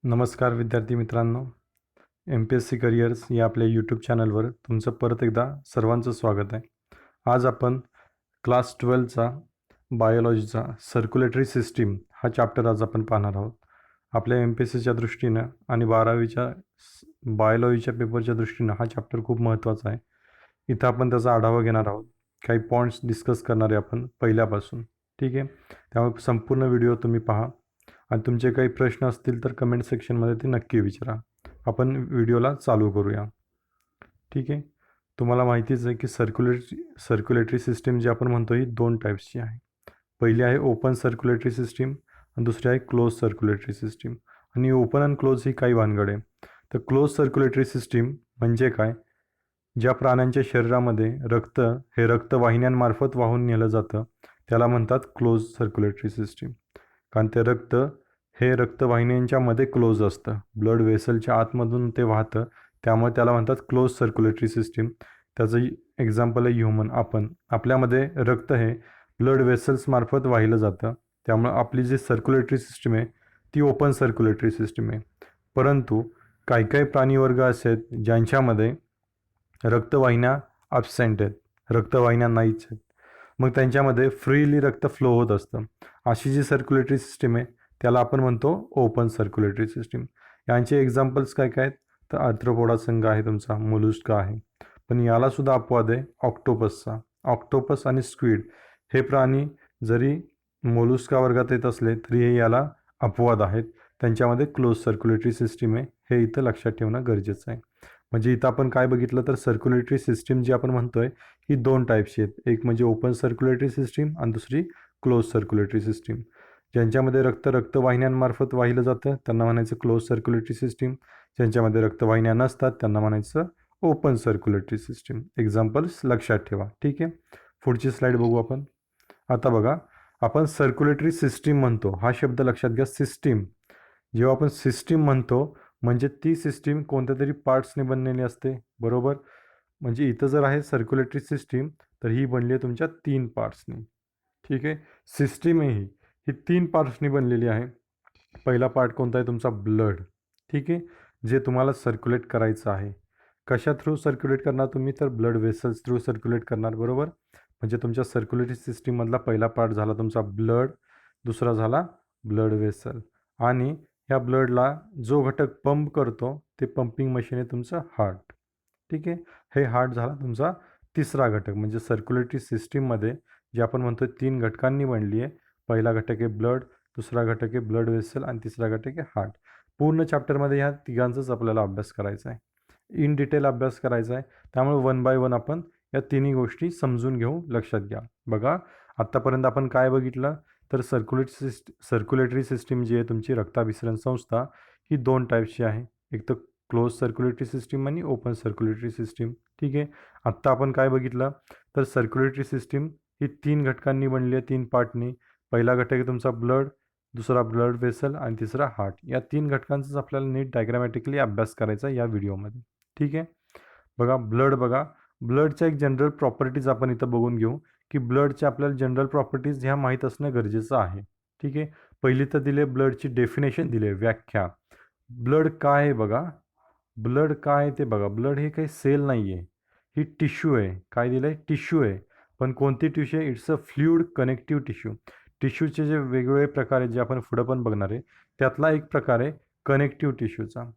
नमस्कार विद्यार्थी मित्रांनो, MPSC करिअर्स या आपल्या यूट्यूब चॅनलवर तुमचं परत एकदा सर्वांचं स्वागत आहे. आज आपण क्लास 12चा बायोलॉजीचा सर्क्युलेटरी सिस्टीम हा चॅप्टर आज आपण पाहणार आहोत. आपल्या MPSCच्या दृष्टीनं आणि 12वीच्या बायोलॉजीच्या पेपरच्या दृष्टीनं हा चॅप्टर खूप महत्त्वाचा आहे. इथं आपण त्याचा आढावा घेणार आहोत. काही पॉईंट्स डिस्कस करणार आहे आपण पहिल्यापासून. ठीक आहे, त्यामुळे संपूर्ण व्हिडिओ तुम्ही पहा आणि तुमचे काही प्रश्न असतील तर कमेंट सेक्शनमध्ये ते नक्की विचारा. आपण व्हिडिओला चालू करूया. ठीक आहे, तुम्हाला माहितीच आहे की सर्क्युलेटरी सिस्टीम जी आपण म्हणतो ही दोन टाईप्सची आहे. पहिली आहे ओपन सर्क्युलेटरी सिस्टीम आणि दुसरी आहे क्लोज सर्क्युलेटरी सिस्टीम. आणि ओपन आणि क्लोज ही काही भानगड आहे. तर क्लोज सर्क्युलेटरी सिस्टीम म्हणजे काय? ज्या प्राण्यांच्या शरीरामध्ये रक्त हे रक्तवाहिन्यांमार्फत वाहून नेलं जातं त्याला म्हणतात क्लोज सर्क्युलेटरी सिस्टीम. कारण ते रक्त हे रक्तवाहिन्यांच्या मध्ये क्लोज असतं, ब्लड वेसलच्या आतमधून ते वाहतं, त्यामुळे त्याला म्हणतात क्लोज सर्क्युलेटरी सिस्टीम. त्याचं एक्झाम्पल आहे ह्युमन. आपल्यामध्ये रक्त हे ब्लड वेसल्समार्फत वाहिलं जातं, त्यामुळे आपली जी सर्क्युलेटरी सिस्टीम आहे ती ओपन सर्क्युलेटरी सिस्टीम आहे. परंतु काही काही प्राणीवर्ग असे आहेत ज्यांच्यामध्ये रक्तवाहिन्या ॲब्सेंट आहेत, रक्तवाहिन्या नाहीच आहेत, मग त्यांच्यामध्ये फ्रीली रक्त फ्लो होत असतं. अशी जी सर्क्युलेटरी सिस्टीम आहे त्याला आपण म्हणतो ओपन सर्क्युलेटरी सिस्टीम. यांचे एक्झाम्पल्स काय काय आहेत? तर आर्थ्रोपोडा संघ आहे तुमचा, मोलुस्का आहे, पण यालासुद्धा अपवाद आहे ऑक्टोपसचा. ऑक्टोपस आणि स्क्विड हे प्राणी जरी मोलुस्का वर्गात येत असले तरी हे याला अपवाद आहेत. त्यांच्यामध्ये क्लोज सर्क्युलेटरी सिस्टीम आहे, हे इथं लक्षात ठेवणं गरजेचं आहे. म्हणजे इथं आपण काय बघितलं तर सर्क्युलेटरी सिस्टीम जी आपण म्हणतोय ही दोन टाईपची आहेत. एक म्हणजे ओपन सर्क्युलेटरी सिस्टीम आणि दुसरी क्लोज सर्क्युलेटरी सिस्टीम. ज्यांच्यामध्ये रक्तवाहिन्यांमार्फत वाहिलं जातं त्यांना म्हणायचं क्लोज सर्क्युलेटरी सिस्टीम. ज्यांच्यामध्ये रक्तवाहिन्या नसतात त्यांना म्हणायचं ओपन सर्क्युलेटरी सिस्टीम. एक्झाम्पल्स लक्षात ठेवा. ठीक आहे, पुढची स्लाईड बघू आपण. आता बघा, आपण सर्क्युलेटरी सिस्टीम म्हणतो, हा शब्द लक्षात घ्या, सिस्टीम. जेव्हा आपण सिस्टीम म्हणतो म्हणजे ती सिस्टीम कोणत्या तरी पार्ट्सने बनलेली असते, बरोबर. म्हणजे इथं जर आहे सर्क्युलेटरी सिस्टीम तर ही बनली आहे तुमच्या 3 पार्ट्सनी. ठीक आहे, सिस्टीम आहे ही 3 पार्ट्सनी बनलेली आहे. पहिला पार्ट कोणता आहे तुमचा? ब्लड. ठीक आहे, जे तुम्हाला सर्क्युलेट करायचं आहे. कशा थ्रू सर्क्युलेट करणार तुम्ही? तर ब्लड वेसल्स थ्रू सर्क्युलेट करणार, बरोबर. म्हणजे तुमच्या सर्क्युलेटरी सिस्टीममधला पहिला पार्ट झाला तुमचा ब्लड, दुसरा झाला ब्लड वेसल, आणि ह्या ब्लडला जो घटक पंप करतो ते पंपिंग मशीन आहे तुमचं हार्ट. ठीक आहे, हे हार्ट झाला तुमचा तिसरा घटक. म्हणजे सर्क्युलेटरी सिस्टीममध्ये जे आपण म्हणतो 3 घटकांनी बनली आहे. पहिला घटक आहे ब्लड, दुसरा घटक आहे ब्लड वेसल आणि तिसरा घटक आहे हार्ट. पूर्ण चॅप्टरमध्ये ह्या तिघांचाच आपल्याला अभ्यास करायचा आहे, इन डिटेल अभ्यास करायचा आहे. त्यामुळे 1 बाय 1 आपण या तिन्ही गोष्टी समजून घेऊ. लक्षात घ्या. बघा, आत्तापर्यंत आपण काय बघितलं तर सर्क्युलेटरी सिस्टीम जी आहे तुमची रक्ताभिसरण संस्था ही दोन टाईप्सची आहे. एक तर क्लोज सर्क्युलेटरी सिस्टीम आणि ओपन सर्क्युलेटरी सिस्टीम. ठीक आहे, आत्ता आपण काय बघितलं तर सर्क्युलेटरी सिस्टीम ही 3 घटकांनी बनली आहे, 3 पार्टनी. पहिला घटक आहे तुमचा ब्लड, दुसरा ब्लड वेसल आणि तिसरा हार्ट. या 3 घटकांचाच आपल्याला नीट डायग्रामॅटिकली अभ्यास करायचा या व्हिडिओमध्ये. ठीक आहे, बघा बघा, ब्लडच्या एक जनरल प्रॉपर्टीज आपण इथं बघून घेऊ की ब्लडच्या आपल्याला जनरल प्रॉपर्टीज ह्या माहीत असणं गरजेचं आहे. ठीक आहे, पहिली तर दिले ब्लडची डेफिनेशन दिले, व्याख्या. ब्लड काय आहे बघा, ब्लड काय आहे ते बघा. ब्लड हे काही सेल नाही आहे, ही टिश्यू आहे. काय दिलं आहे? टिश्यू आहे. पण कोणती टिश्यू आहे? It's a fluid connective tissue. टिश्यूचे जे वेगवेगळे प्रकार आहेत जे आपण पुढं पण बघणार आहे त्यातला एक प्रकार आहे कनेक्टिव्ह टिश्यूचा.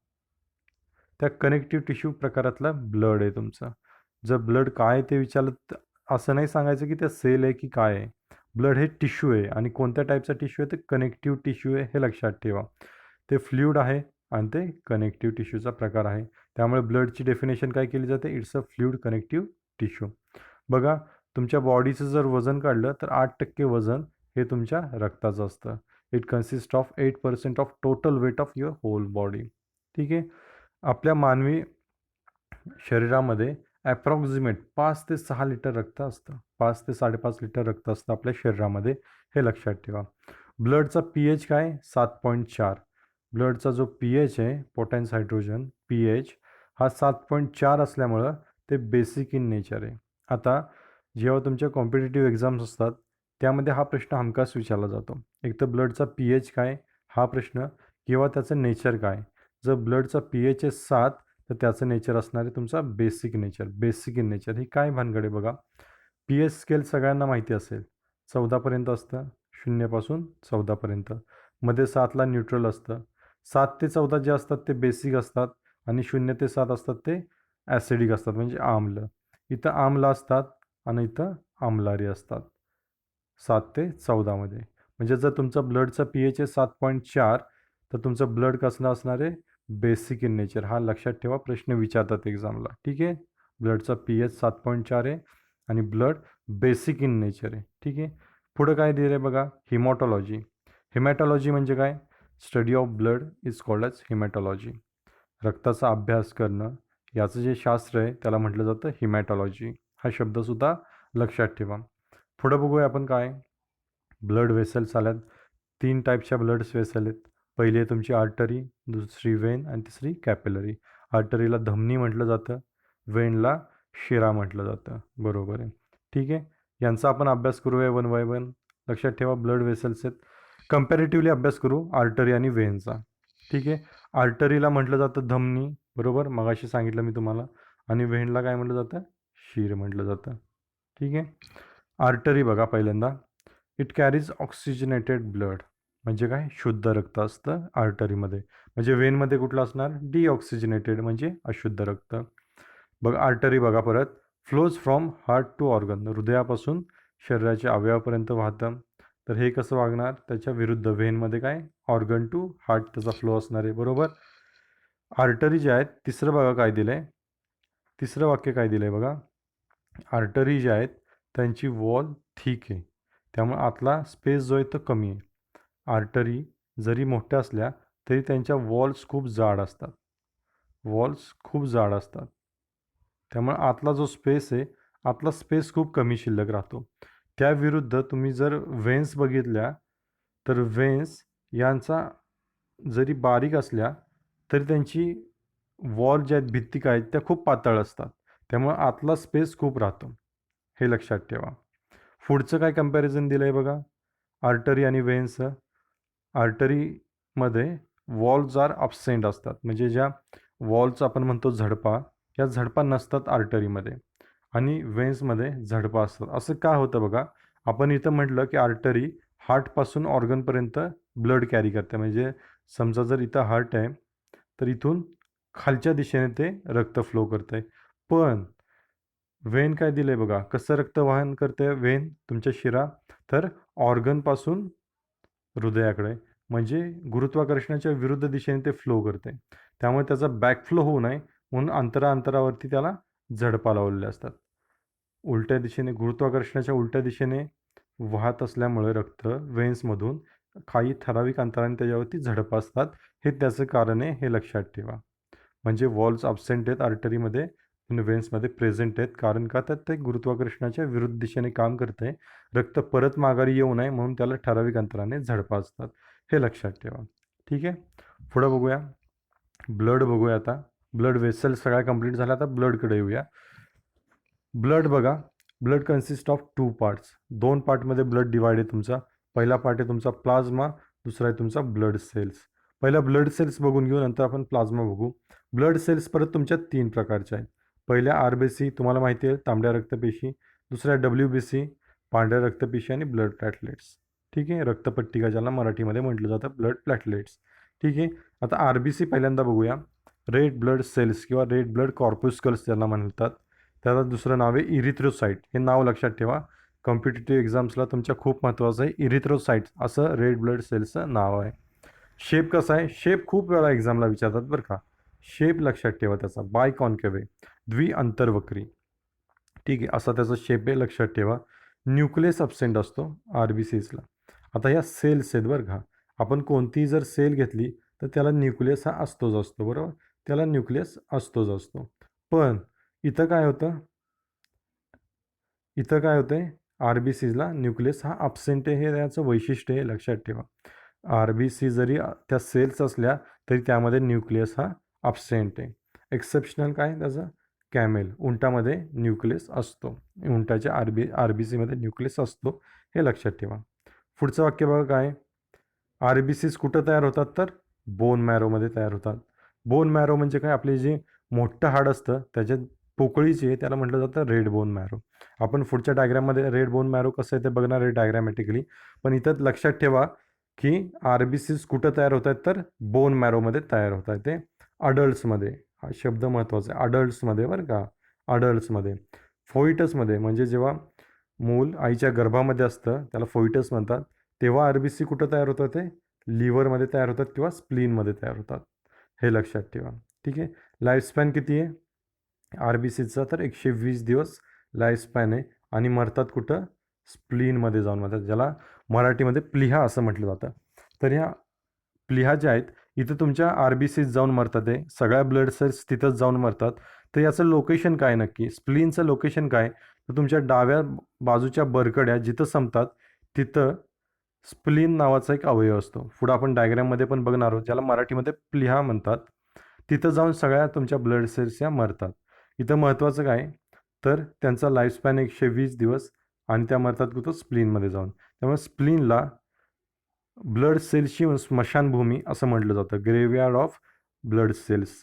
त्या कनेक्टिव्ह टिश्यू प्रकारातला ब्लड आहे तुमचं. जर ब्लड काय आहे ते विचारलं तर असं नाही सांगायचं की त्या सेल आहे की काय आहे. ब्लड हे टिश्यू आहे आणि कोणत्या टाईपचा टिश्यू आहे? ते कनेक्टिव्ह टिश्यू आहे, हे लक्षात ठेवा. ते फ्लुइड आहे आणि ते कनेक्टिव्ह टिश्यूचा प्रकार आहे. त्यामुळे ब्लडची डेफिनेशन काय केली जाते? It's a fluid connective tissue. बघा, तुमच्या बॉडीचं जर वजन काढलं तर 8% वजन हे तुमच्या रक्ताचं असतं. It consist of 8% of total weight of your whole body. ठीक आहे, आपल्या मानवी शरीरामध्ये ॲप्रॉक्सिमेट 5 ते 6 लिटर रक्त असतं. 5 ते 5.5 लिटर रक्त असतं आपल्या शरीरामध्ये, हे लक्षात ठेवा. ब्लडचा pH काय? 7.4. ब्लडचा जो pH आहे, पोटॅन्स हायड्रोजन pH, हा 7.4 असल्यामुळं ते बेसिक इन नेचर आहे. आता जेव्हा तुमच्या कॉम्पिटिटिव्ह एक्झाम्स असतात त्यामध्ये हा प्रश्न हमखास विचारला जातो. एक तर ब्लडचा pH काय हा प्रश्न, किंवा त्याचं नेचर काय. जर ब्लडचा pH आहे 7 तर त्याचं नेचर असणार आहे तुमचा basic nature, basic in nature. ही काय भानगड आहे बघा. pH स्केल सगळ्यांना माहिती असेल 14पर्यंत असतं, 0 पासून 14पर्यंत. मध्ये 7ला न्यूट्रल असतं. 7 ते 14 जे असतात ते बेसिक असतात आणि 0 ते 7 असतात ते ॲसिडिक असतात म्हणजे आम्ल. इथं आम्ल असतात आणि इथं आम्लारी असतात 7 ते 14मध्ये. म्हणजे जर तुमचं ब्लडचा pH आहे 7.4 तर तुमचं ब्लड कसं असणार आहे, बेसिक इन नेचर. हा लक्षात ठेवा, प्रश्न विचारतात एक्झामला. ठीक आहे, ब्लडचा pH 7.4 आहे आणि ब्लड बेसिक इन नेचर आहे. ठीक आहे. पुढं काय दिलं आहे बघा, हिमॅटॉलॉजी. हिमॅटॉलॉजी म्हणजे काय, study of blood is called as haematology. रक्ताचा अभ्यास करणं याचं जे शास्त्र आहे त्याला म्हटलं जातं हिमॅटॉलॉजी. हा शब्दसुद्धा लक्षात ठेवा. पुढं बघूया आपण काय, ब्लड वेसल्स आल्यात. 3 टाईपच्या ब्लड वेसल आहेत. पहिली आहे तुमची आर्टरी, दुसरी वेन आणि तिसरी कॅपिलरी. आर्टरीला धमनी म्हटलं जातं, वेनला शिरा म्हटलं जातं. बरोबर आहे. ठीक आहे, यांचा आपण अभ्यास करूया वन बाय वन. लक्षात ठेवा ब्लड वेसल्स आहेत. कम्पॅरेटिव्हली अभ्यास करू आर्टरी आणि वेनचा. ठीक आहे, आर्टरीला म्हटलं जातं धमनी, बरोबर, मगाशी सांगितलं मी तुम्हाला. आणि वेनला काय म्हटलं जातं, शिर म्हटलं जातं. ठीक आहे. आर्टरी बघा पहिल्यांदा, इट कॅरीज ऑक्सिजनेटेड ब्लड. म्हणजे काय, शुद्ध रक्त असतं आर्टरीमध्ये. म्हणजे वेनमध्ये कुठलं असणार, डिऑक्सिजनेटेड म्हणजे अशुद्ध रक्त. बघा आर्टरी बघा परत, flows from heart to organ. हृदयापासून शरीराच्या अवयवापर्यंत वाहतं. तर हे कसं वागणार, त्याच्या विरुद्ध वेनमध्ये काय, ऑर्गन टू हार्ट त्याचा फ्लो असणार आहे. बरोबर. आर्टरी जे आहेत, तिसरं बघा काय दिलं आहे, तिसरं वाक्य काय दिलं आहे बघा, आर्टरी जे आहेत त्यांची वॉल थिक आहे, त्यामुळे आतला स्पेस जो आहे तो कमी आहे. आर्टरी जरी मोठ्या असल्या तरी त्यांच्या वॉल्स खूप जाड असतात, वॉल्स खूप जाड असतात. त्यामुळे आतला जो स्पेस आहे, आतला स्पेस खूप कमी शिल्लक राहतो. त्याविरुद्ध तुम्ही जर वेन्स बघितल्या तर वेन्स यांचा जरी बारीक असल्या तरी त्यांची वॉल ज्या आहेत, भित्तिका आहेत, त्या खूप पातळ असतात. त्यामुळे आतला स्पेस खूप राहतो, हे लक्षात ठेवा. पुढचं काय कंपॅरिझन दिलं आहे बघा, आर्टरी आणि वेन्सचं. आर्टरीमध्ये वॉल्स आर अब्सेंट असतात, म्हणजे ज्या वॉल्स आपण म्हणतो झडपा, या झडपा नसतात आर्टरीमध्ये. आणि वेन्समध्ये झडपा असतात. असं का होतं बघा, आपण इथं म्हटलं की आर्टरी हार्टपासून ऑर्गनपर्यंत ब्लड कॅरी करते. म्हणजे समजा जर इथं हार्ट आहे तर इथून खालच्या दिशेने ते रक्त फ्लो करतं आहे. पण वेन काय दिलं आहे बघा, कसं रक्त वाहन करते वेन तुमच्या शिरा, तर ऑर्गनपासून हृदयाकडे. म्हणजे गुरुत्वाकर्षणाच्या विरुद्ध दिशेने ते फ्लो करते. त्यामुळे त्याचा बॅकफ्लो होऊ नये म्हणून अंतरावरती त्याला झडपा लावलेले असतात. उलट्या दिशेने, गुरुत्वाकर्षणाच्या उलट्या दिशेने वाहत असल्यामुळे रक्त वेन्समधून काही ठराविक अंतराने त्याच्यावरती झडपा असतात. हे त्याचं कारण आहे, हे लक्षात ठेवा. म्हणजे वॉल्स अब्सेंट आहेत आर्टरीमध्ये आणि वेन्समध्ये प्रेझेंट आहेत. कारण का, तर ते गुरुत्वाकर्षणाच्या विरुद्ध दिशेने काम करत आहे. रक्त परत माघारी येऊ नये म्हणून त्याला ठराविक अंतराने झडपा असतात, हे लक्षात ठेवा. ठीक आहे, पुढं बघूया, ब्लड बघूया आता. ब्लड वेसल सगळ्या कंप्लीट झाल्या, आता ब्लडकडे येऊया. ब्लड बघा, ब्लड कन्सिस्ट ऑफ 2 पार्ट्स. 2 पार्टमध्ये ब्लड डिवाइड आहे तुमचा. पहिला पार्ट आहे तुमचा प्लाझ्मा, दुसरा आहे तुमचा ब्लड सेल्स. पहिला ब्लड सेल्स बघून घेऊ, नंतर आपण प्लाझ्मा बघू. ब्लड सेल्स परत तुमच्या 3 प्रकारच्या आहेत. पहिल्या RBC तुम्हाला माहिती आहे, तांबड्या रक्तपेशी. दुसऱ्या WBC, पांढऱ्या रक्तपेशी आणि ब्लड प्लॅटलेट्स. ठीक आहे, रक्तपट्टिका ज्याला मराठीमध्ये म्हटलं जातं, ब्लड प्लॅटलेट्स. ठीक आहे, आता RBC पहिल्यांदा बघूया. रेड ब्लड सेल्स किंवा रेड ब्लड कॉर्प्युस्कल्स ज्याला म्हणतात. त्याला दुसरं नाव आहे इरिथ्रोसाईट. हे नाव लक्षात ठेवा, कॉम्पिटिटिव्ह एक्झाम्सला तुमच्या खूप महत्त्वाचं आहे. इरिथ्रोसाईट असं रेड ब्लड सेल्सचं नाव आहे. शेप कसा आहे, शेप खूप वेळा एक्झामला विचारतात बरं का. शेप लक्षात ठेवा त्याचा, बाय कॉन्केव्ह आहे, द्विअंतर्वक्री. ठीक आहे, असा त्याचा शेप आहे, लक्षात ठेवा. न्यूक्लियस अब्सेंट असतो RBCsला. आता ह्या सेल्स आहेत बरं का, आपण कोणतीही जर सेल घेतली तर त्याला न्यूक्लियस हा असतोच असतो, बरोबर, त्याला न्यूक्लियस असतोच असतो. पण इथं काय होतं, इथं काय होतं आहे, RBCsला न्यूक्लियस हा अब्सेंट आहे, हे त्याचं वैशिष्ट्य आहे, लक्षात ठेवा. RBC जरी त्या सेल्स असल्या तरी त्यामध्ये न्यूक्लियस हा अब्सेंट आहे. एक्सेप्शनल काय त्याचं, कॅमेल, उंटामध्ये न्यूक्लियस असतो. उंटाच्या RBCमध्ये न्यूक्लियस असतो, हे लक्षात ठेवा. पुढचं वाक्य बघा काय, RBCs कुठं तयार होतात, तर बोन मॅरोमध्ये तयार होतात. बोन मॅरो म्हणजे काय, आपले जे मोठं हाड असतं त्याच्यात पोकळीची आहे त्याला म्हटलं जातं रेड बोन मॅरो. आपण पुढच्या डायग्राममध्ये रेड बोन मॅरो कसं आहे ते बघणार आहे डायग्रॅमॅटिकली. पण इथं लक्षात ठेवा की RBCs कुठं तयार होत आहेत, तर बोन मॅरोमध्ये तयार होत आहेत. ते अडल्ट्समध्ये, हा शब्द महत्त्वाचा आहे, अडल्ट्समध्ये बरं का, अडल्ट्समध्ये. फोइटसमध्ये म्हणजे जेव्हा मूल आईच्या गर्भामध्ये असतं त्याला फोइटस म्हणतात, तेव्हा RBC कुठं तयार होतात, ते लिव्हरमध्ये तयार होतात किंवा स्प्लीनमध्ये तयार होतात. हे लक्षात ठेवा. ठीक आहे. लाईफस्पॅन किती आहे RBCचा, तर 120 दिवस लाईफस्पॅन आहे. आणि मरतात कुठं, स्प्लीनमध्ये जाऊन मरतात, ज्याला मराठीमध्ये प्लीहा असं म्हटलं जातं. तर ह्या प्लीहा ज्या आहेत इथं तुमच्या RBCs जाऊन मरतात, आहे सगळ्या ब्लड सेल्स तिथंच जाऊन मरतात. तर याचं लोकेशन काय नक्की, स्प्लीनचं लोकेशन काय, तर तुमच्या डाव्या बाजूच्या बरकड्या जिथं संपतात तिथं स्प्लीन नावाचा एक अवयव असतो. पुढं आपण डायग्राममध्ये पण बघणार आहोत, ज्याला मराठीमध्ये प्लीहा म्हणतात. तिथं जाऊन सगळ्या तुमच्या ब्लड सेल्स या मरतात. इथं महत्त्वाचं काय, तर त्यांचा लाईफस्पॅन 120 दिवस आणि त्या मरतात कुठं, स्प्लीनमध्ये जाऊन. त्यामुळे स्प्लीनला ब्लड सेल्सची स्मशानभूमी असं म्हटलं जातं, ग्रेव्हयार्ड ऑफ ब्लड सेल्स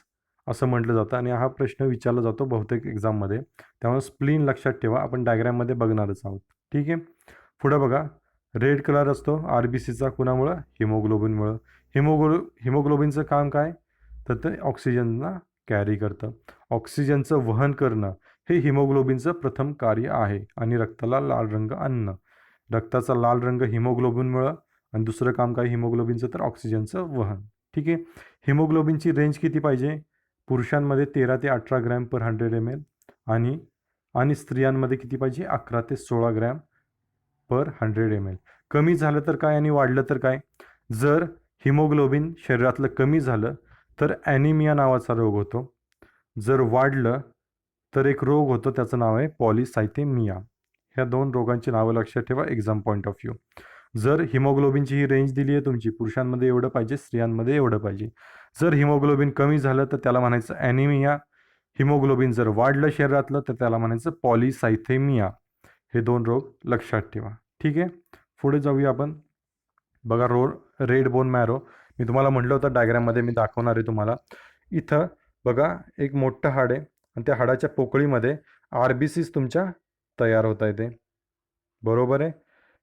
असं म्हटलं जातं. आणि हा प्रश्न विचारला जातो बहुतेक एक्झाममध्ये. त्यामुळे स्प्लीन लक्षात ठेवा, आपण डायग्राममध्ये बघणारच आहोत. ठीक आहे. पुढं बघा, रेड कलर असतो RBCचा कुणामुळं, हिमोग्लोबिनमुळं. हिमोग्लोबिनचं काम काय, तर ते ऑक्सिजनला कॅरी करतं. ऑक्सिजनचं वहन करणं हे हिमोग्लोबिनचं प्रथम कार्य आहे. आणि रक्ताला लाल रंग आणणं, रक्ताचा लाल रंग हिमोग्लोबिनमुळं. आणि दुसरं काम काय हिमोग्लोबिनचं, तर ऑक्सिजनचं वहन. ठीक आहे. हिमोग्लोबिनची रेंज किती पाहिजे, पुरुषांमध्ये 13 ते 18 ग्रॅम पर 100 ml आणि स्त्रियांमध्ये किती पाहिजे, 11 ते 16 ग्रॅम पर 100 ml. कमी झालं तर काय आणि वाढलं तर काय, जर हिमोग्लोबिन शरीरातलं कमी झालं तर ॲनिमिया नावाचा रोग होतो. जर वाढलं तर एक रोग होतो, त्याचं नाव आहे पॉलिसायथेमिया. ह्या 2 रोगांची नावं लक्षात ठेवा एक्झाम पॉईंट ऑफ व्ह्यू. जर हिमोग्लोबिनची ही रेंज दिली आहे तुमची, पुरुषांमध्ये एवढं पाहिजे, स्त्रियांमध्ये एवढं पाहिजे. जर हिमोग्लोबिन कमी झालं तर त्याला म्हणायचं ॲनिमिया. हिमोग्लोबिन जर वाढलं शरीरातलं तर त्याला म्हणायचं पॉलिसायथेमिया. हे 2 रोग लक्षात ठेवा. ठीक आहे. पुढे जाऊया आपण. बघा, रेड बोन मॅरो मी तुम्हाला म्हटलं होतं डायग्राममध्ये मी दाखवणार आहे तुम्हाला. इथं बघा, एक मोठं हाड आहे आणि त्या हाडाच्या पोकळीमध्ये RBCs तुमच्या तयार होत आहे, ते बरोबर आहे.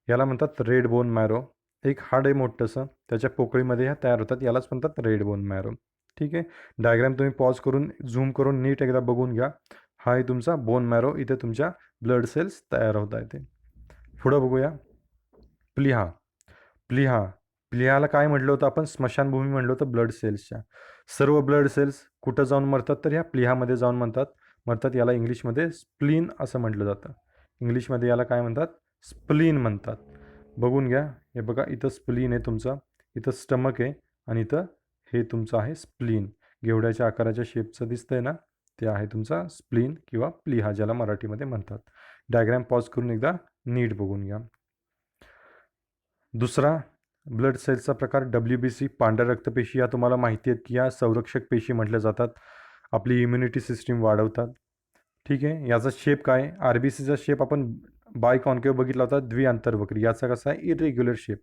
याला म्हणतात रेड बोन मॅरो. एक हाड आहे मोठंसं, त्याच्या पोकळीमध्ये ह्या तयार होतात, यालाच म्हणतात रेड बोन मॅरो. ठीक आहे. डायग्राम तुम्ही पॉज करून झूम करून नीट एकदा बघून घ्या. हा आहे तुमचा बोन मॅरो, इथे तुमच्या ब्लड सेल्स तयार होत आहेत. पुढं बघूया, प्लीहा. प्लीहा प्लीहाला काय म्हटलं होतं आपण, स्मशानभूमी म्हटलं होतं ब्लड सेल्सच्या. सर्व ब्लड सेल्स कुठं जाऊन मरतात, तर ह्या प्लीहामध्ये जाऊन मरतात. याला इंग्लिशमध्ये स्प्लीन असं म्हटलं जातं. इंग्लिशमध्ये याला काय म्हणतात, स्प्लीन म्हणतात. बघून घ्या, हे बघा, इथं स्प्लीन आहे तुमचं, इथं स्टमक आहे आणि इथं हे तुमचं आहे स्प्लीन. घेवड्याच्या आकाराच्या शेपचं दिसतंय ना, ते आहे तुमचा स्प्लीन किंवा प्लीहा, ज्याला मराठीमध्ये म्हणतात. डायग्राम पॉज करून एकदा नीट बघून घ्या. दुसरा ब्लड सेल्सचा प्रकार WBC, पांढऱ्या रक्तपेशी. या तुम्हाला माहिती आहेत की या संरक्षक पेशी म्हटल्या जातात, आपली इम्युनिटी सिस्टीम वाढवतात. ठीक आहे. याचा शेप काय, RBCचा शेप आपण बाय कॉन्केव्ह बघितला होता, द्विअंतर्वक्री. याचा कसा आहे, इरेग्युलर शेप,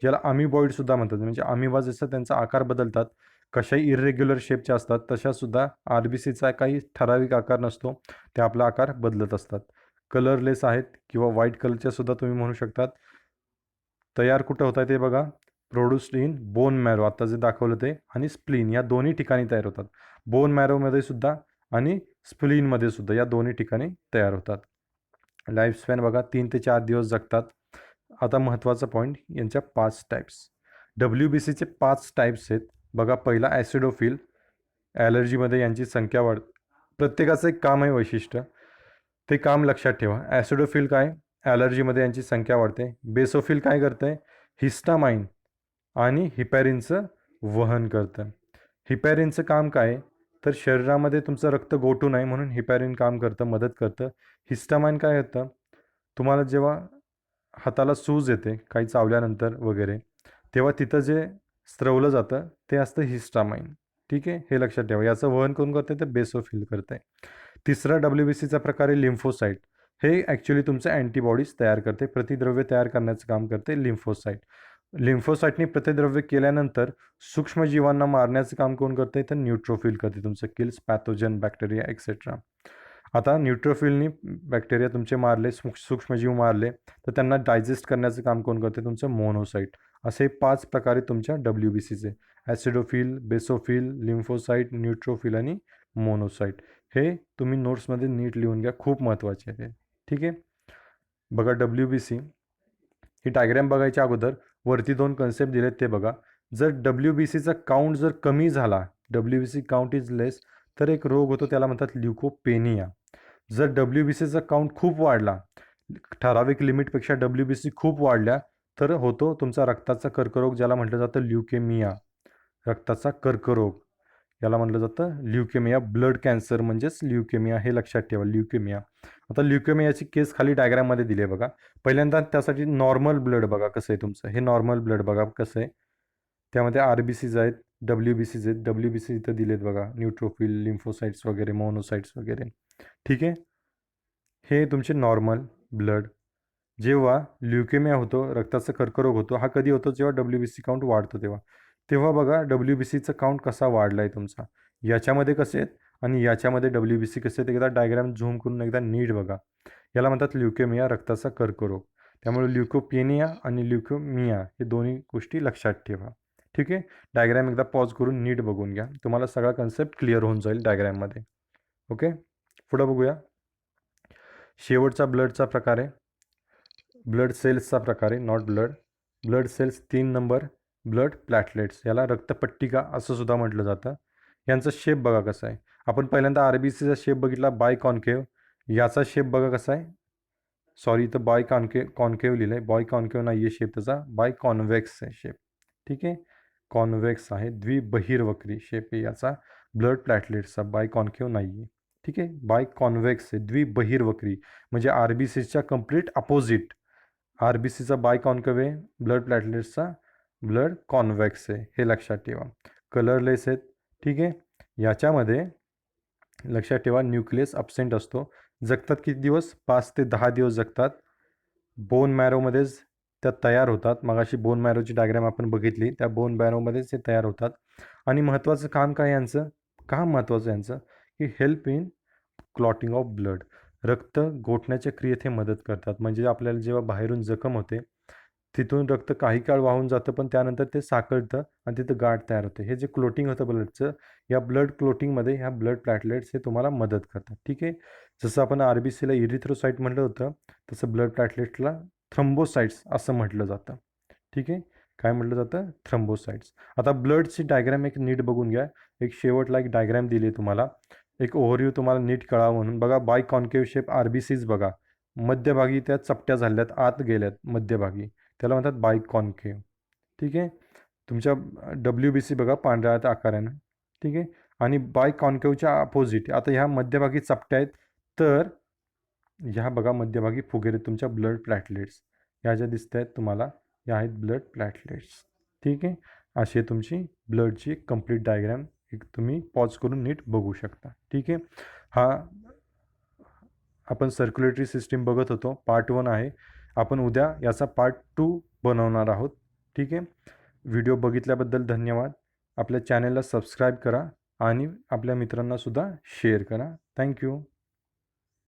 ज्याला अमिबॉइडसुद्धा म्हणतात. म्हणजे अमिबा जसं त्यांचा आकार बदलतात, कशाही इरेग्युलर शेपच्या असतात, तशासुद्धा RBCचा काही ठराविक आकार नसतो, ते आपला आकार बदलत असतात. कलरलेस आहेत किंवा व्हाईट कलरच्या सुद्धा तुम्ही म्हणू शकतात. तयार कुठं होत आहे ते बघा, प्रोड्युस्ड इन बोन मॅरो, आता जे दाखवलं ते, आणि स्प्लीन, या दोन्ही ठिकाणी तयार होतात. बोन मॅरोमध्ये सुद्धा आणि स्प्लीनमध्ये सुद्धा, या दोन्ही ठिकाणी तयार होतात. लाईफस्पॅन बघा 3 ते 4 दिवस जगतात. आता महत्त्वाचा पॉईंट, यांच्या 5 टाईप्स. WBCचे 5 टाईप्स आहेत. बघा, पहिला ॲसिडोफिल, ॲलर्जीमध्ये यांची संख्या प्रत्येकाचं एक काम आहे, वैशिष्ट्य, ते काम लक्षात ठेवा. ॲसिडोफिल काय, ॲलर्जीमध्ये यांची संख्या वाढते. बेसोफिल काय करतं, हिस्टामाइन आणि हिपॅरिनचं वहन करतं. हिपॅरिनचं काम काय, तर शरीरामध्ये तुमचं रक्त गोठू नये म्हणून हिपॅरिन काम करतं, मदत करतं. हिस्टामाइन काय होतं, तुम्हाला जेव्हा हाताला सूज येते काही चावल्यानंतर वगैरे, तेव्हा तिथं जे स्त्रवलं जातं ते असतं हिस्टामाइन. ठीक आहे. हे लक्षात ठेवा. याचं वहन कोण करते, तर बेसोफिल करते. तिसरा WBCचा प्रकार आहे लिम्फोसाईट. हे ॲक्च्युली तुमचं अँटीबॉडीज तयार करते, प्रतिद्रव्य तयार करण्याचं काम करते लिम्फोसाईट. लिम्फोसाइटनी प्रतिद्रव्य केल्यानंतर सूक्ष्मजीवांना मारण्याचं काम कोण करते, तर न्यूट्रोफिल करते, तुमचं किल्स पॅथोजन बॅक्टेरिया एक्सेट्रा. आता न्यूट्रोफिलनी बॅक्टेरिया तुमचे मारले, सूक्ष्मजीव मारले, तर त्यांना डायजेस्ट करण्याचं काम कोण करते, तुमचं मोनोसाइट. असे 5 प्रकारे तुमच्या WBCचे ॲसिडोफिल, बेसोफिल, लिम्फोसाइट, न्यूट्रोफिल आणि मोनोसाइट. हे तुम्ही नोट्समध्ये नीट लिहून घ्या, खूप महत्त्वाचे आहे. ठीक आहे. बघा WBC ही डायग्रॅम बघायच्या अगोदर वरती 2 कन्सेप्ट दिलेत ते बघा. जर WBCचा काउंट जर कमी झाला, WBC काउंट इज लेस, तर एक रोग होतो, त्याला म्हणतात ल्युकोपेनिया. जर WBCचा काउंट खूप वाढला, ठराविक लिमिटपेक्षा WBC खूप वाढल्या, तर होतो तुमचा रक्ताचा कर्करोग, ज्याला म्हटलं जातं ल्युकेमिया. रक्ताचा कर्करोग याला म्हटलं जातं ल्युकेमिया. ब्लड कॅन्सर म्हणजेच ल्युकेमिया, हे लक्षात ठेवा, ल्युकेमिया. आता ल्युकेमियाची केस खाली डायग्राममध्ये दिली आहे बघा. पहिल्यांदा त्यासाठी नॉर्मल ब्लड बघा कसं आहे तुमचं, हे नॉर्मल ब्लड बघा कसं आहे. त्यामध्ये RBCज आहेत, WBCज आहेत. WBC इथं दिलेत बघा, न्यूट्रोफिल, लिम्फोसाइट्स वगैरे, मोनोसाइट्स वगैरे. ठीक आहे. हे तुमचे नॉर्मल ब्लड. जेव्हा ल्युकेमिया होतो, रक्ताचा कर्करोग होतो, हा कधी होतो, जेव्हा WBC काउंट वाढतो तेव्हा. तेव्हा बघा WBCचा काउंट कसा वाढला आहे तुमचा. याच्यामध्ये कसे आहेत आणि याच्यामध्ये WBC कसे आहेत, एकदा डायग्राम झूम करून एकदा नीट बघा. याला म्हणतात ल्युकेमिया, रक्ताचा कर्करोग. त्यामुळे ल्युकोपेनिया आणि ल्युकेमिया हे दोन्ही गोष्टी लक्षात ठेवा. ठीक आहे. डायग्राम एकदा पॉज करून नीट बघून घ्या, तुम्हाला सगळा कन्सेप्ट क्लिअर होऊन जाईल डायग्राममध्ये. ओके. पुढं बघूया. शेवटचा ब्लडचा प्रकार आहे ब्लड सेल्सचा प्रकार आहे, not blood. Blood cells 3 number, blood platelets. याला रक्तपट्टिका असं सुद्धा म्हटलं जातं. यांचा शेप बघा कसा आहे. आपण पहिल्यांदा RBCचा शेप बघितला, बाय कॉन्केव. याचा शेप बघा कसा आहे. सॉरी, इथं बाय कॉन्केव लिहिलं आहे, बाय कॉन्केव नाही आहे शेप त्याचा, बाय कॉन्व्हेक्स आहे शेप. ठीक आहे. कॉन्व्हेक्स आहे, द्विबहिर्वक्री शेप आहे याचा. ब्लड प्लॅटलेट्सचा बाय कॉन्केव नाही आहे. ठीक आहे. बाय कॉन्व्हेक्स आहे, द्विबहिर्वक्री, म्हणजे RBCच्या कम्प्लीट अपोजिट. RBCचा बाय कॉन्केव आहे, ब्लड प्लॅटलेट्सचा ब्लड कॉन्व्हेक्स आहे, हे लक्षात ठेवा. कलरलेस आहेत. ठीक आहे. याच्यामध्ये लक्षात ठेवा, न्यूक्लियस अब्सेंट असतो. जगतात किती दिवस, 5 ते 10 दिवस जगतात. बोन मॅरोमध्येच त्या तयार होतात. मगाशी बोन मॅरोची डायग्राम आपण बघितली, त्या बोन मॅरोमध्येच ते तयार होतात. आणि महत्त्वाचं काम काय यांचं, काम महत्त्वाचं यांचं, की help in clotting of blood. रक्त गोठण्याच्या क्रियेत हे मदत करतात. म्हणजे आपल्याला जेव्हा बाहेरून जखम होते, तिथून रक्त काही काळ वाहून जातं, पण त्यानंतर ते साकळतं आणि तिथं गाठ तयार होते. हे जे क्लोटिंग होतं ब्लडचं, या ब्लड क्लोटिंगमध्ये ह्या ब्लड प्लॅटलेट्स हे तुम्हाला मदत करतात. ठीक आहे. जसं आपण RBCला इरिथ्रोसाईट म्हटलं होतं, तसं ब्लड प्लॅटलेट्सला थ्रम्बोसाइट्स असं म्हटलं जातं. ठीक आहे. काय म्हटलं जातं, थ्रम्बोसाइट्स. आता ब्लडची डायग्राम एक नीट बघून घ्या. एक शेवटला एक डायग्राम दिली आहे तुम्हाला, एक ओव्हरव्ह्यू तुम्हाला नीट कळावं म्हणून. बघा, बाय कॉन्केव शेप RBCज बघा, मध्यभागी त्या चपट्या झाल्यात, आत गेल्यात मध्यभागी, त्याला म्हणतात बाय कॉन्केव. ठीक आहे. तुमच्या WBC बघा पांढऱ्या आकारानं. ठीक आहे. आणि बाय कॉन्केवच्या अपोजिट आता ह्या मध्यभागी चपट्या आहेत, तर ह्या बघा मध्यभागी फुगेरे तुमच्या ब्लड प्लॅटलेट्स. ह्या ज्या दिसत आहेत तुम्हाला, या आहेत ब्लड प्लॅटलेट्स. ठीक आहे. अशी तुमची ब्लडची कंप्लीट डायग्राम एक तुम्ही पॉज करून नीट बघू शकता. ठीक आहे. हा आपण सर्क्युलेटरी सिस्टीम बघत होतो, पार्ट 1 आहे. आपण उद्या याचा पार्ट 2 बनवणार आहोत. ठीक आहे. व्हिडिओ बघितल्याबद्दल धन्यवाद. आपल्या चॅनलला सबस्क्राईब करा आणि आपल्या मित्रांनासुद्धा शेअर करा. थँक्यू.